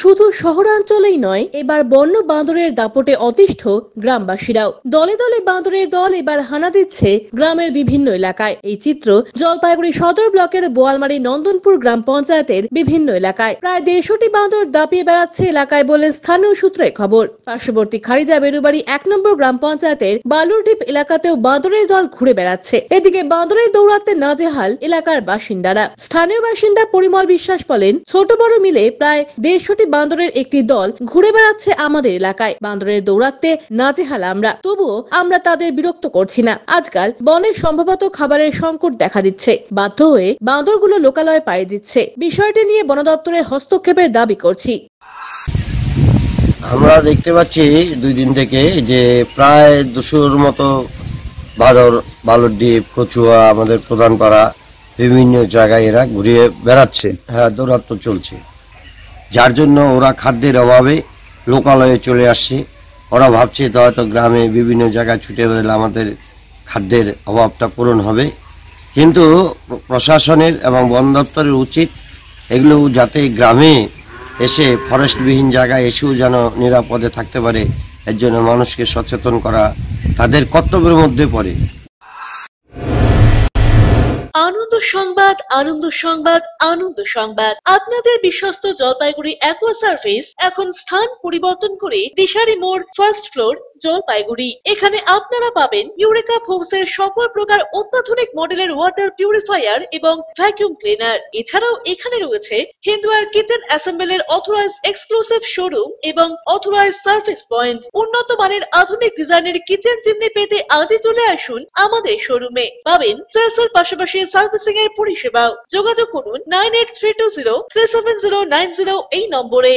শুধু শহরাঞ্চলেই নয়, এবার বন্য বাঁদরের দাপটে অতিষ্ঠ গ্রামবাসীরাও। দলে দলে বাঁদরের দল এবার হানা দিচ্ছে গ্রামের বিভিন্ন এলাকায়। এই চিত্র জলপাইগুড়ি সদর ব্লকের বোয়ালমারী নন্দনপুর গ্রাম পঞ্চায়েতের বিভিন্ন এলাকায়। প্রায় 150টি বাঁদর দাপিয়ে বেড়াচ্ছে এলাকায় বলে স্থানীয় সূত্রে খবর। পার্শ্ববর্তী খারিজা বেরুবাড়ি 1 নম্বর গ্রাম পঞ্চায়েতের বালুরডিপ এলাকাতেও বাঁদরের দল ঘুরে বেড়াচ্ছে। এদিকে বাঁদরের দৌরাত্মে নাজেহাল এলাকার বাসিন্দারা। স্থানীয় বাসিন্দা পরিমল বিশ্বাস বলেন, ছোট বড় মিলে প্রায় 150টি বাঁদরের একটি দল ঘুরে বেড়াচ্ছে আমাদের এলাকায়। বাঁদরের দৌরাত্মে নাজেহাল আমরা, তবুও আমরা তাদের বিরক্ত করছি না। আজকাল বনে সম্ভবত খাবারের সংকট দেখা দিচ্ছে, বাধ্য হয়ে বাঁদরগুলো লোকালয়ে পাড়ি দিচ্ছে। বিষয়টি নিয়ে বন দপ্তরের হস্তক্ষেপের দাবি করছি। আমরা দেখতে পাচ্ছি 2 দিন থেকে যে প্রায় 200-র মতো বাঁদর বালুরডিপ, কচুয়া, আমাদের প্রধান পাড়া বিভিন্ন জায়গায় এরা ঘুরিয়ে বেড়াচ্ছে। হ্যাঁ, দৌরাত্ম চলছে, যার জন্য ওরা খাদ্যের অভাবে লোকালয়ে চলে আসছে। ওরা ভাবছে তো হয়তো গ্রামে বিভিন্ন জায়গায় ছুটে বেড়ালে আমাদের খাদ্যের অভাবটা পূরণ হবে, কিন্তু প্রশাসনের এবং বন দপ্তরের উচিত এগুলো যাতে গ্রামে এসে ফরেস্টবিহীন জায়গায় এসেও যেন নিরাপদে থাকতে পারে, এর জন্য মানুষকে সচেতন করা তাদের কর্তব্যের মধ্যে পড়ে। আনন্দ সংবাদ, আনন্দ সংবাদ, আনন্দ সংবাদ। আপনাদের বিশ্বস্ত জলপাইগুড়ি অ্যাকোয়া সার্ভিস এখন স্থান পরিবর্তন করে দিশারি মোড়, ফার্স্ট ফ্লোর, জলপাইগুড়ি। এখানে আপনারা পাবেন ইউরেকা ফোর্সের সকল প্রকার অত্যাধুনিক মডেলের ওয়াটার পিউরিফায়ার এবং ভ্যাকুয়াম ক্লিনার। এছাড়াও এখানে রয়েছে Hindware kitchen অ্যাসেম্বলের authorize exclusive showroom এবং অথরাইজ সার্ভিস পয়েন্ট। উন্নত মানের আধুনিক ডিজাইনের কিচেন চিমনি পেতে আজই চলে আসুন আমাদের শোরুমে। পাবেন সেলসের পাশাপাশি সার্ভিসিং এর পরিষেবাও। যোগাযোগ করুন 9832037090 এই নম্বরে।